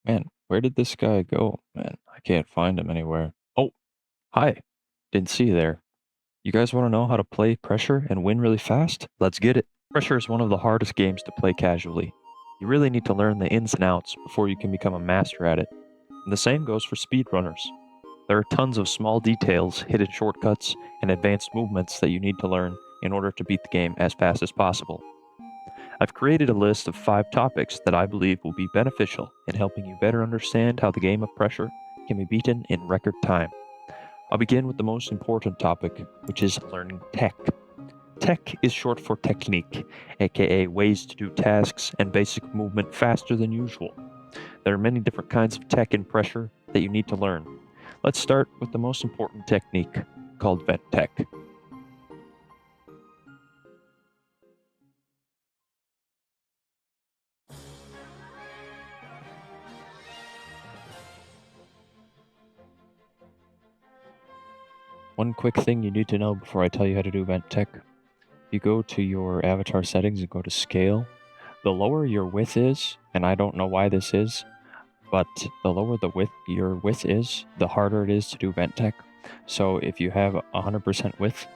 Man, where did this guy go? Man, I can't find him anywhere. Oh, hi. Didn't see you there. You guys want to know how to play Pressure and win really fast? Let's get it. Pressure is one of the hardest games to play casually. You really need to learn the ins and outs before you can become a master at it. And the same goes for speedrunners. There are tons of small details, hidden shortcuts, and advanced movements that you need to learn in order to beat the game as fast as possible. I've created a list of 5 topics that I believe will be beneficial in helping you better understand how the game of Pressure can be beaten in record time. I'll begin with the most important topic, which is learning tech. Tech is short for technique, aka ways to do tasks and basic movement faster than usual. There are many different kinds of tech in Pressure that you need to learn. Let's start with the most important technique, called vent tech. One quick thing you need to know before I tell you how to do vent tech. You go to your avatar settings and go to scale. The lower your width is, and I don't know why this is, but the lower your width is, the harder it is to do vent tech. So if you have 100% width,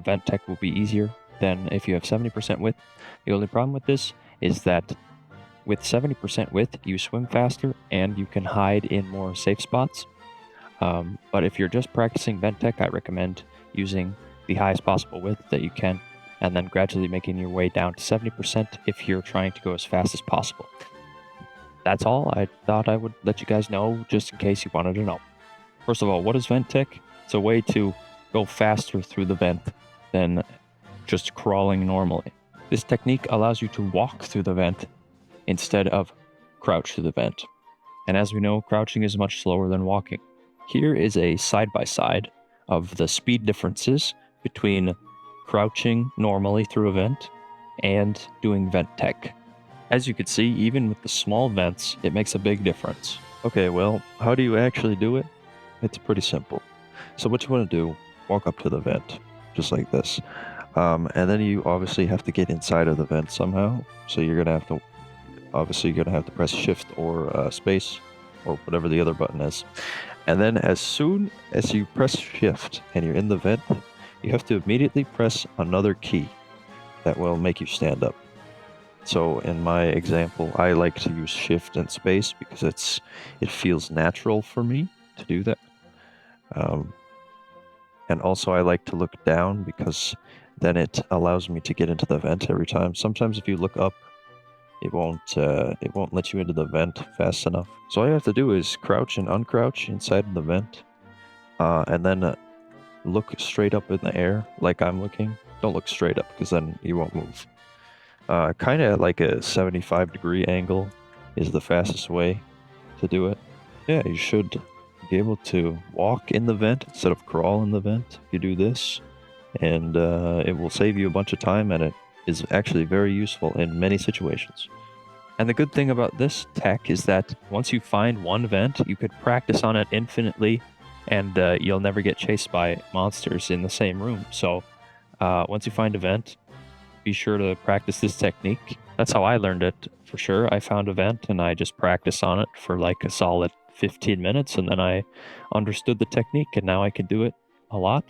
vent tech will be easier than if you have 70% width. The only problem with this is that with 70% width, you swim faster and you can hide in more safe spots. But if you're just practicing vent tech, I recommend using the highest possible width that you can, and then gradually making your way down to 70% if you're trying to go as fast as possible. That's all. I thought I would let you guys know just in case you wanted to know. First of all, what is vent tech? It's a way to go faster through the vent than just crawling normally. This technique allows you to walk through the vent instead of crouch through the vent. And as we know, crouching is much slower than walking. Here is a side-by-side of the speed differences between crouching normally through a vent and doing vent tech. As you can see, even with the small vents, it makes a big difference. Okay, well, how do you actually do it? It's pretty simple. So what you want to do, walk up to the vent, just like this. And then you obviously have to get inside of the vent somehow. So you're going to have to press shift or space or whatever the other button is. And then as soon as you press shift and you're in the vent, you have to immediately press another key that will make you stand up. So in my example, I like to use shift and space because it feels natural for me to do that. And also I like to look down because then it allows me to get into the vent every time. Sometimes if you look up, it won't let you into the vent fast enough. So all you have to do is crouch and uncrouch inside of the vent, and then look straight up in the air like I'm looking. Don't look straight up because then you won't move. Kind of like a 75-degree angle is the fastest way to do it. Yeah, you should be able to walk in the vent instead of crawl in the vent. You do this, and it will save you a bunch of time, and it is actually very useful in many situations. And the good thing about this tech is that once you find one vent, you could practice on it infinitely, and you'll never get chased by monsters in the same room. So once you find a vent, be sure to practice this technique. That's how I learned it for sure. I found a vent and I just practiced on it for like a solid 15 minutes, and then I understood the technique, and now I can do it a lot.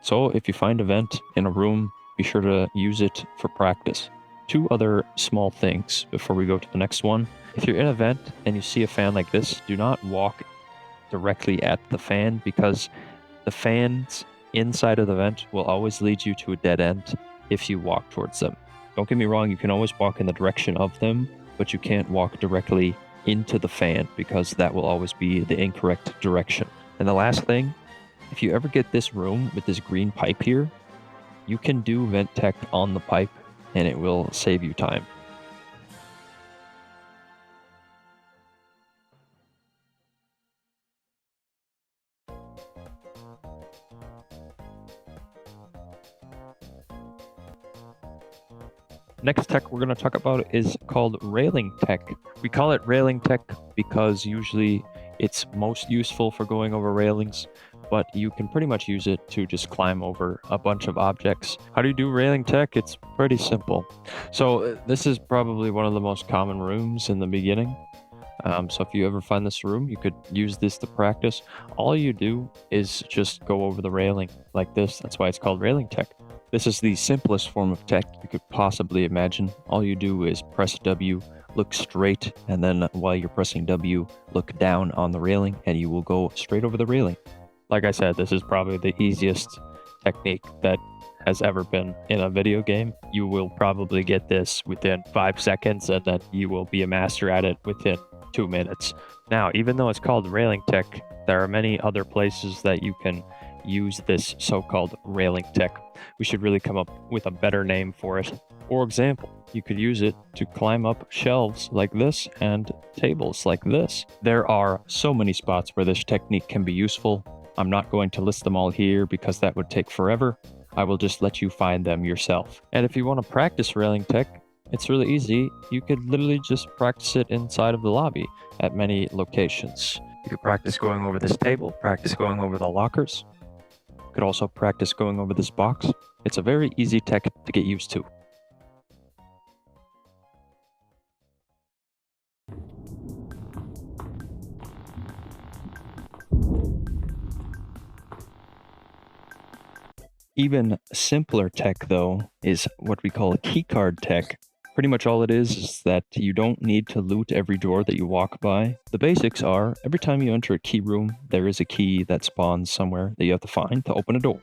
So if you find a vent in a room, be sure to use it for practice. 2 other small things before we go to the next one. If you're in a vent and you see a fan like this, do not walk directly at the fan, because the fans inside of the vent will always lead you to a dead end if you walk towards them. Don't get me wrong, you can always walk in the direction of them, but you can't walk directly into the fan because that will always be the incorrect direction. And the last thing, if you ever get this room with this green pipe here, you can do vent tech on the pipe and it will save you time. Next tech we're going to talk about is called railing tech. We call it railing tech because usually it's most useful for going over railings, but you can pretty much use it to just climb over a bunch of objects. How do you do railing tech? It's pretty simple. So this is probably one of the most common rooms in the beginning. So if you ever find this room, you could use this to practice. All you do is just go over the railing like this. That's why it's called railing tech. This is the simplest form of tech you could possibly imagine. All you do is press W, look straight, and then while you're pressing W, look down on the railing, and you will go straight over the railing. Like I said, this is probably the easiest technique that has ever been in a video game. You will probably get this within 5 seconds, and then you will be a master at it within 2 minutes. Now, even though it's called railing tech, there are many other places that you can use this so-called railing tech. We should really come up with a better name for it. For example, you could use it to climb up shelves like this and tables like this. There are so many spots where this technique can be useful. I'm not going to list them all here because that would take forever. I will just let you find them yourself. And if you want to practice railing tech, it's really easy. You could literally just practice it inside of the lobby at many locations. You could practice going over this table, practice going over the lockers. You could also practice going over this box. It's a very easy tech to get used to. Even simpler tech, though, is what we call a keycard tech. Pretty much all it is that you don't need to loot every door that you walk by. The basics are, every time you enter a key room, there is a key that spawns somewhere that you have to find to open a door.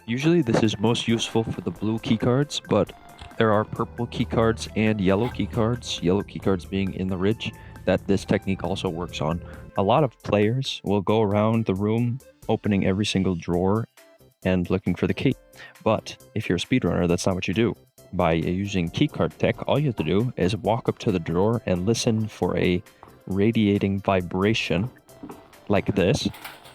Usually this is most useful for the blue keycards, but there are purple keycards and yellow keycards being in the ridge, that this technique also works on. A lot of players will go around the room opening every single drawer and looking for the key. But if you're a speedrunner, that's not what you do. By using keycard tech, all you have to do is walk up to the drawer and listen for a radiating vibration like this.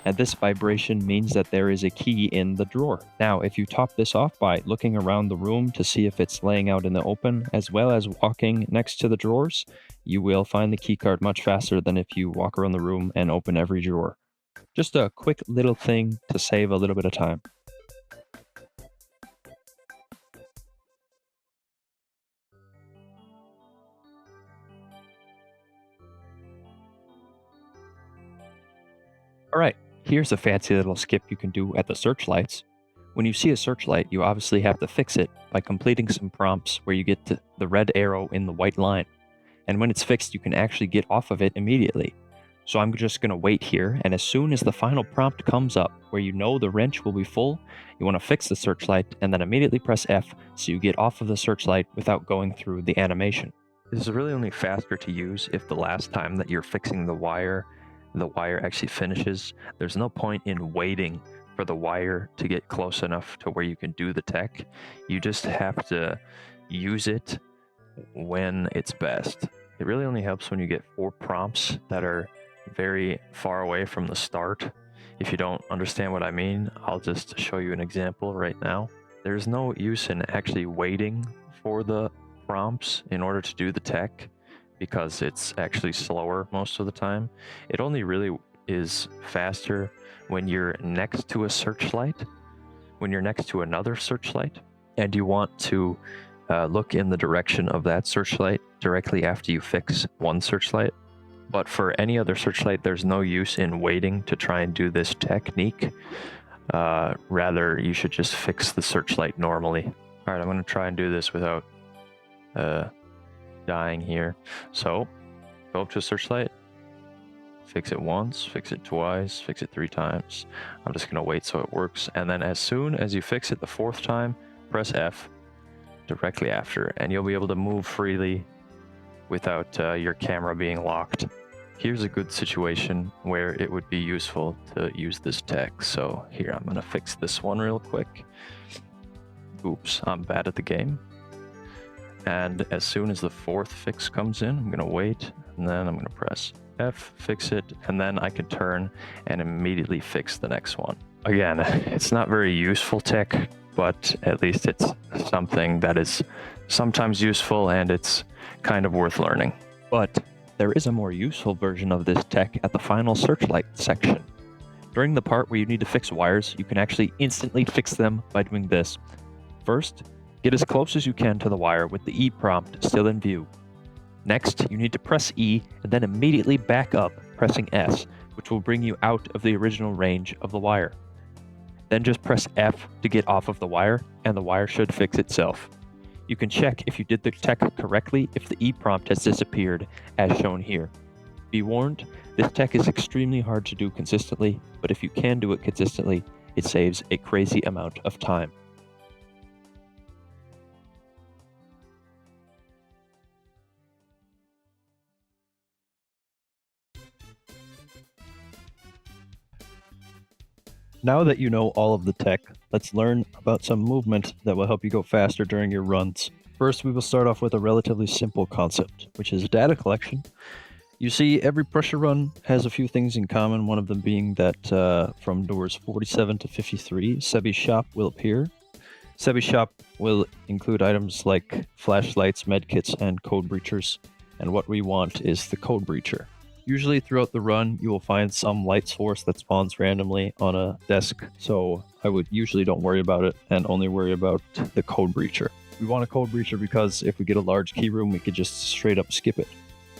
And this vibration means that there is a key in the drawer. Now, if you top this off by looking around the room to see if it's laying out in the open, as well as walking next to the drawers, you will find the keycard much faster than if you walk around the room and open every drawer. Just a quick little thing to save a little bit of time. Alright, here's a fancy little skip you can do at the searchlights. When you see a searchlight, you obviously have to fix it by completing some prompts where you get to the red arrow in the white line. And when it's fixed, you can actually get off of it immediately. So I'm just going to wait here, and as soon as the final prompt comes up where you know the wrench will be full, you want to fix the searchlight and then immediately press F so you get off of the searchlight without going through the animation. This is really only faster to use if the last time that you're fixing the wire actually finishes. There's no point in waiting for the wire to get close enough to where you can do the tech. You just have to use it when it's best. It really only helps when you get 4 prompts that are very far away from the start. If you don't understand what I mean, I'll just show you an example right now. There's no use in actually waiting for the prompts in order to do the tech, because it's actually slower most of the time. It only really is faster when you're next to a searchlight, when you're next to another searchlight, and you want to look in the direction of that searchlight directly after you fix one searchlight. But for any other searchlight, there's no use in waiting to try and do this technique. Rather, you should just fix the searchlight normally. All right, I'm going to try and do this without dying here. So go up to a searchlight, fix it once, fix it twice, fix it 3 times. I'm just going to wait so it works. And then as soon as you fix it the 4th time, press F directly after, and you'll be able to move freely without your camera being locked. Here's a good situation where it would be useful to use this tech. So here, I'm going to fix this one real quick. Oops, I'm bad at the game. And as soon as the 4th fix comes in, I'm going to wait, and then I'm going to press F, fix it, and then I can turn and immediately fix the next one. Again, it's not very useful tech, but at least it's something that is sometimes useful, and it's kind of worth learning. But there is a more useful version of this tech at the final searchlight section. During the part where you need to fix wires, you can actually instantly fix them by doing this. First, get as close as you can to the wire with the E prompt still in view. Next, you need to press E and then immediately back up, pressing S, which will bring you out of the original range of the wire. Then just press F to get off of the wire, and the wire should fix itself. You can check if you did the tech correctly if the E prompt has disappeared, as shown here. Be warned, this tech is extremely hard to do consistently, but if you can do it consistently, it saves a crazy amount of time. Now that you know all of the tech, let's learn about some movement that will help you go faster during your runs. First, we will start off with a relatively simple concept, which is data collection. You see, every pressure run has a few things in common, one of them being that from doors 47 to 53, Sebi's shop will appear. Sebi's shop will include items like flashlights, medkits, and code breachers, and what we want is the code breacher. Usually throughout the run, you will find some light source that spawns randomly on a desk, so I would usually don't worry about it and only worry about the code breacher. We want a code breacher because if we get a large key room, we could just straight up skip it.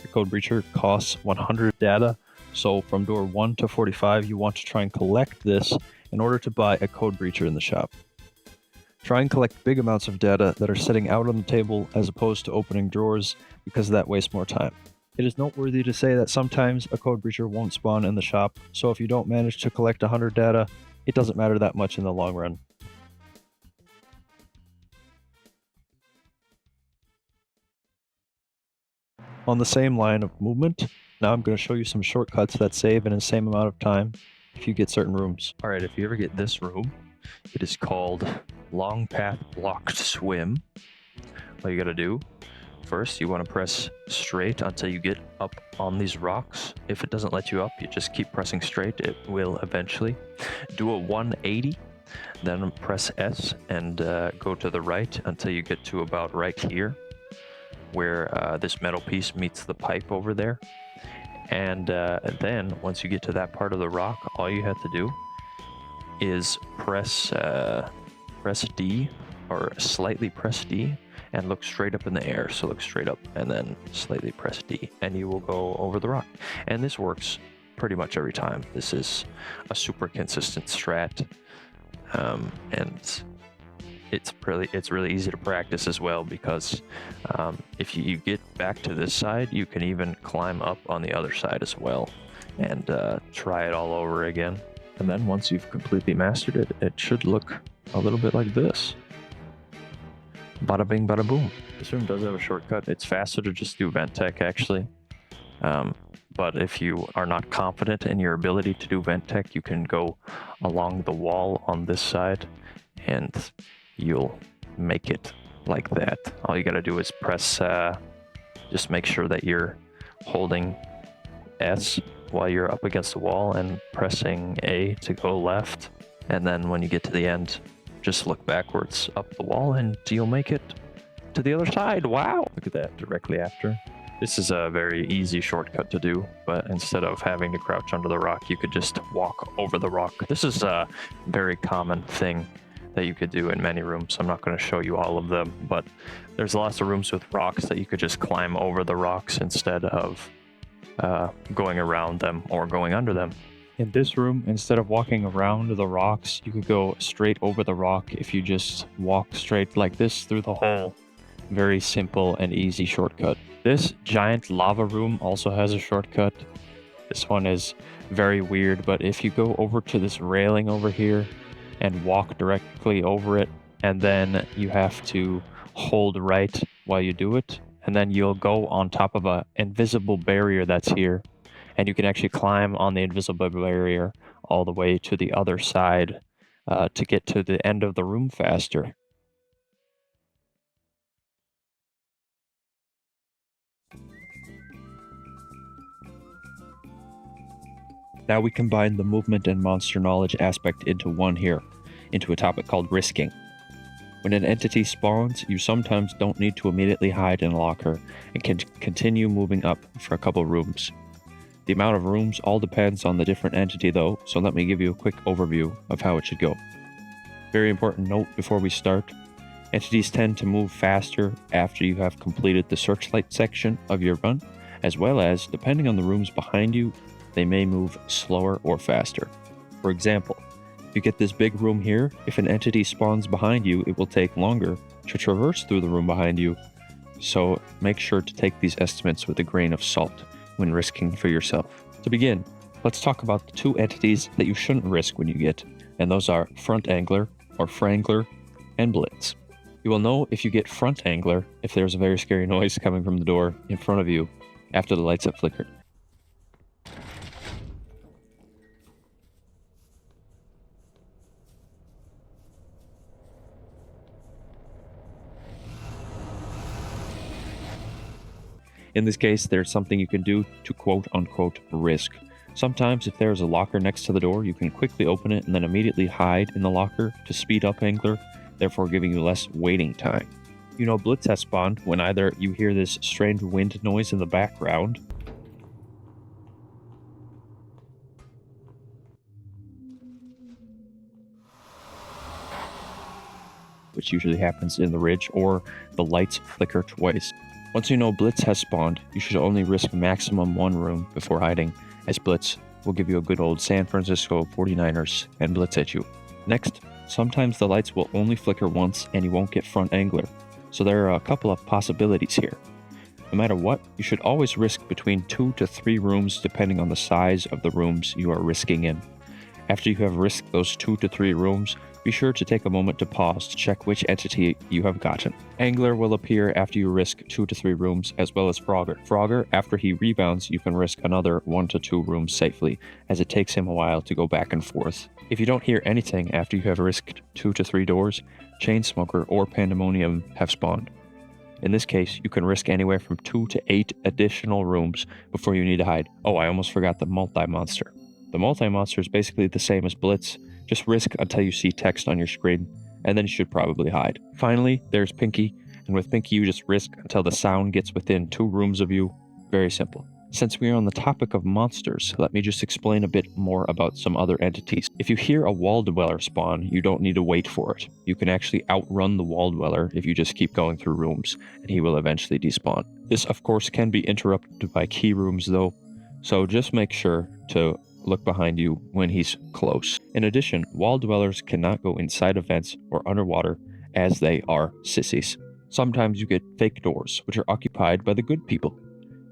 The code breacher costs 100 data, so from door 1 to 45, you want to try and collect this in order to buy a code breacher in the shop. Try and collect big amounts of data that are sitting out on the table as opposed to opening drawers, because that wastes more time. It is noteworthy to say that sometimes a code breacher won't spawn in the shop, so if you don't manage to collect 100 data, it doesn't matter that much in the long run. On the same line of movement, now I'm going to show you some shortcuts that save in the same amount of time if you get certain rooms. Alright, if you ever get this room, it is called Long Path Blocked Swim. All you gotta do, first you want to press straight until you get up on these rocks. If it doesn't let you up, you just keep pressing straight, it will eventually. Do a 180, then press S and go to the right until you get to about right here, where this metal piece meets the pipe over there. And then once you get to that part of the rock, all you have to do is press D, or slightly press D, and look straight up in the air. So look straight up and then slightly press D, and you will go over the rock. And this works pretty much every time. This is a super consistent strat, and it's really easy to practice as well, because if you get back to this side, you can even climb up on the other side as well and try it all over again. And then once you've completely mastered it, it should look a little bit like this. Bada bing, bada boom. This room does have a shortcut. It's faster to just do vent tech, actually. But if you are not confident in your ability to do vent tech, you can go along the wall on this side, and you'll make it like that. All you gotta do is press, just make sure that you're holding S while you're up against the wall and pressing A to go left. And then when you get to the end, just look backwards up the wall and you'll make it to the other side. Wow! Look at that directly after. This is a very easy shortcut to do, but instead of having to crouch under the rock, you could just walk over the rock. This is a very common thing that you could do in many rooms. I'm not going to show you all of them, but there's lots of rooms with rocks that you could just climb over the rocks instead of going around them or going under them. In this room, instead of walking around the rocks, you could go straight over the rock if you just walk straight like this through the hole. Very simple and easy shortcut. This giant lava room also has a shortcut. This one is very weird, but if you go over to this railing over here and walk directly over it, and then you have to hold right while you do it, and then you'll go on top of an invisible barrier that's here, and you can actually climb on the invisible barrier all the way to the other side to get to the end of the room faster. Now we combine the movement and monster knowledge aspect into one here, into a topic called risking. When an entity spawns, you sometimes don't need to immediately hide in a locker and can continue moving up for a couple rooms. The amount of rooms all depends on the different entity though, so let me give you a quick overview of how it should go. Very important note before we start, Entities tend to move faster after you have completed the Searchlight section of your run, as well as, depending on the rooms behind you, they may move slower or faster. For example, if you get this big room here, if an entity spawns behind you, it will take longer to traverse through the room behind you, so make sure to take these estimates with a grain of salt when risking for yourself. To begin, let's talk about the two entities that you shouldn't risk when you get, and those are Front Angler, or Frangler, and Blitz. You will know if you get Front Angler if there's a very scary noise coming from the door in front of you after the lights have flickered. In this case, there's something you can do to quote-unquote risk. Sometimes if there's a locker next to the door, you can quickly open it and then immediately hide in the locker to speed up Angler, therefore giving you less waiting time. You know Blitz has spawned when either you hear this strange wind noise in the background, which usually happens in the ridge, or the lights flicker twice. Once you know Blitz has spawned, you should only risk maximum one room before hiding, as Blitz will give you a good old San Francisco 49ers and blitz at you. Next, sometimes the lights will only flicker once and you won't get Front Angler, so there are a couple of possibilities here. No matter what, you should always risk between 2 to 3 rooms depending on the size of the rooms you are risking in. After you have risked those 2 to 3 rooms, be sure to take a moment to pause to check which entity you have gotten. Angler will appear after you risk 2 to 3 rooms, as well as Frogger. Frogger, after he rebounds, you can risk another 1 to 2 rooms safely, as it takes him a while to go back and forth. If you don't hear anything after you have risked 2 to 3 doors, Chainsmoker or Pandemonium have spawned. In this case, you can risk anywhere from 2 to 8 additional rooms before you need to hide. Oh, I almost forgot the Multi-Monster. The Multi-Monster is basically the same as Blitz. Just risk until you see text on your screen, and then you should probably hide. Finally, there's Pinky, and with Pinky you just risk until the sound gets within 2 rooms of you. Very simple. Since we are on the topic of monsters, let me just explain a bit more about some other entities. If you hear a Wall Dweller spawn, you don't need to wait for it. You can actually outrun the Wall Dweller if you just keep going through rooms, and he will eventually despawn. This of course can be interrupted by key rooms though, so just make sure to look behind you when he's close. In addition, Wall Dwellers cannot go inside of vents or underwater, as they are sissies. Sometimes you get fake doors, which are occupied by the good people.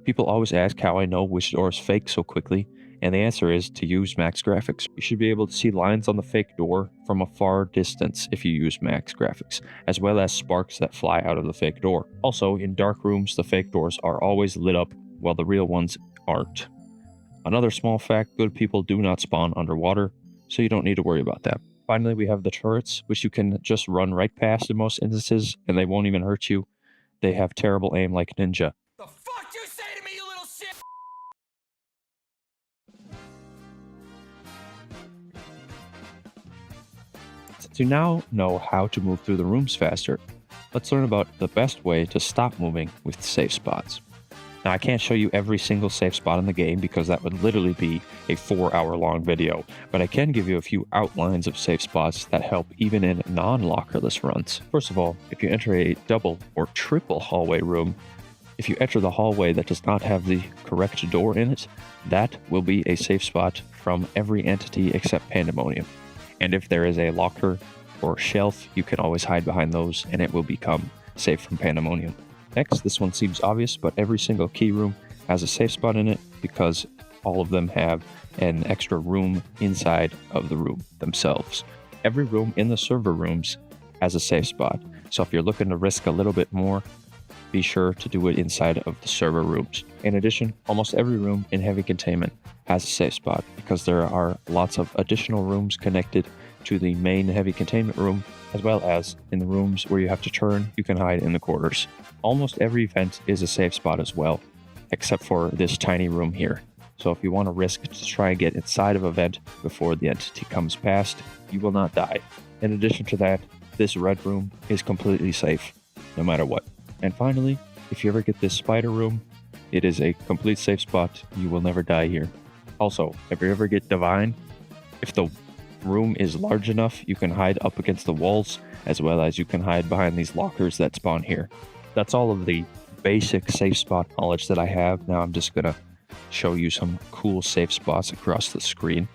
People always ask how I know which door is fake so quickly, and the answer is to use max graphics. You should be able to see lines on the fake door from a far distance if you use max graphics, as well as sparks that fly out of the fake door. Also, in dark rooms, the fake doors are always lit up, while the real ones aren't. Another small fact, good people do not spawn underwater, so you don't need to worry about that. Finally, we have the turrets, which you can just run right past in most instances, and they won't even hurt you. They have terrible aim like Ninja. The fuck you say to me, you little shit? Since you now know how to move through the rooms faster, let's learn about the best way to stop moving with safe spots. Now, I can't show you every single safe spot in the game because that would literally be a 4-hour-long video, but I can give you a few outlines of safe spots that help even in non-lockerless runs. First of all, if you enter a double or triple hallway room, if you enter the hallway that does not have the correct door in it, that will be a safe spot from every entity except Pandemonium. And if there is a locker or shelf, you can always hide behind those and it will become safe from Pandemonium. Next, this one seems obvious, but every single key room has a safe spot in it because all of them have an extra room inside of the room themselves. Every room in the server rooms has a safe spot, so if you're looking to risk a little bit more, be sure to do it inside of the server rooms. In addition, almost every room in heavy containment has a safe spot because there are lots of additional rooms connected to the main heavy containment room, as well as in the rooms where you have to turn, you can hide in the quarters. Almost every vent is a safe spot as well, except for this tiny room here. So if you want to risk to try and get inside of a vent before the entity comes past, you will not die. In addition to that, this red room is completely safe, no matter what. And finally, if you ever get this spider room, it is a complete safe spot. You will never die here. Also, if you ever get Divine, if the room is large enough, you can hide up against the walls, as well as you can hide behind these lockers that spawn here. That's all of the basic safe spot knowledge that I have. Now I'm just gonna show you some cool safe spots across the screen.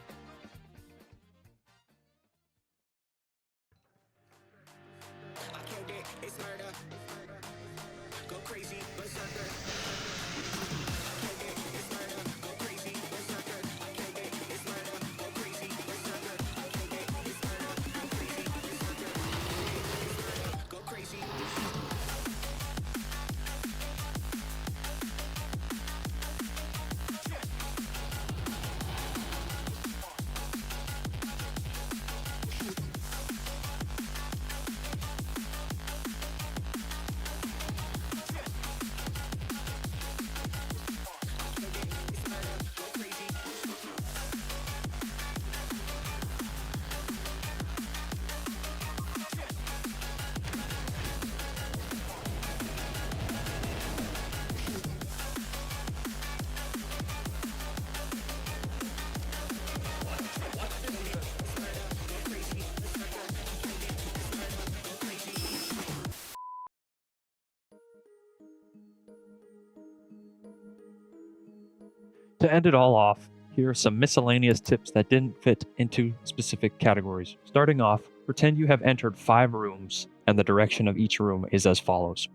To end it all off, here are some miscellaneous tips that didn't fit into specific categories. Starting off, pretend you have entered 5 rooms, and the direction of each room is as follows.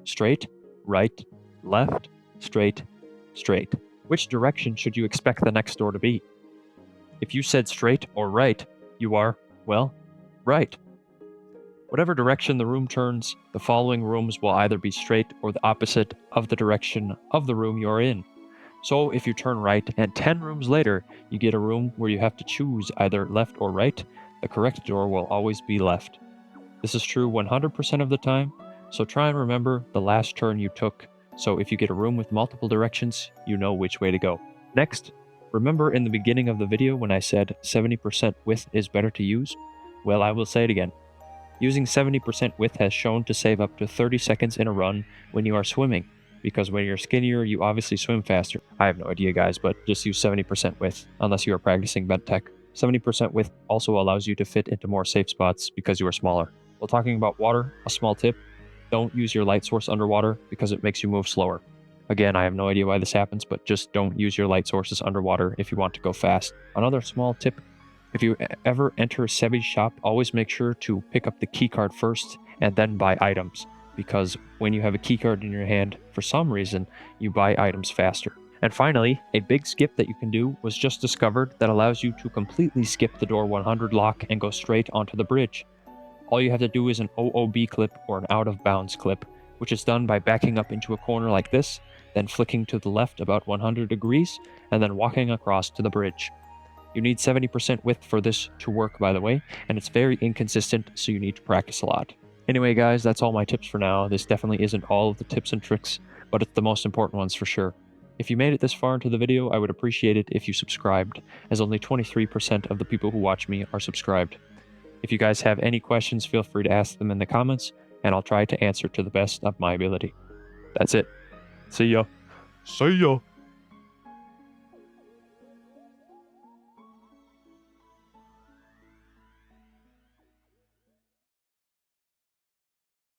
Straight, right, left, straight, straight. Which direction should you expect the next door to be? If you said straight or right, you are, well, right. Whatever direction the room turns, the following rooms will either be straight or the opposite of the direction of the room you're in. So if you turn right and 10 rooms later, you get a room where you have to choose either left or right, the correct door will always be left. This is true 100% of the time, so try and remember the last turn you took, so if you get a room with multiple directions, you know which way to go. Next, remember in the beginning of the video when I said 70% width is better to use? Well, I will say it again. Using 70% width has shown to save up to 30 seconds in a run when you are swimming. Because when you're skinnier, you obviously swim faster. I have no idea, guys, but just use 70% width, unless you are practicing vent tech. 70% width also allows you to fit into more safe spots because you are smaller. While talking about water, a small tip, don't use your light source underwater because it makes you move slower. Again, I have no idea why this happens, but just don't use your light sources underwater if you want to go fast. Another small tip, if you ever enter Sebi's shop, always make sure to pick up the keycard first and then buy items. Because when you have a keycard in your hand, for some reason, you buy items faster. And finally, a big skip that you can do was just discovered that allows you to completely skip the door 100 lock and go straight onto the bridge. All you have to do is an OOB clip or an out of bounds clip, which is done by backing up into a corner like this, then flicking to the left about 100 degrees, and then walking across to the bridge. You need 70% width for this to work, by the way, and it's very inconsistent, so you need to practice a lot. Anyway, guys, that's all my tips for now. This definitely isn't all of the tips and tricks, but it's the most important ones for sure. If you made it this far into the video, I would appreciate it if you subscribed, as only 23% of the people who watch me are subscribed. If you guys have any questions, feel free to ask them in the comments, and I'll try to answer to the best of my ability. That's it. See ya. See ya.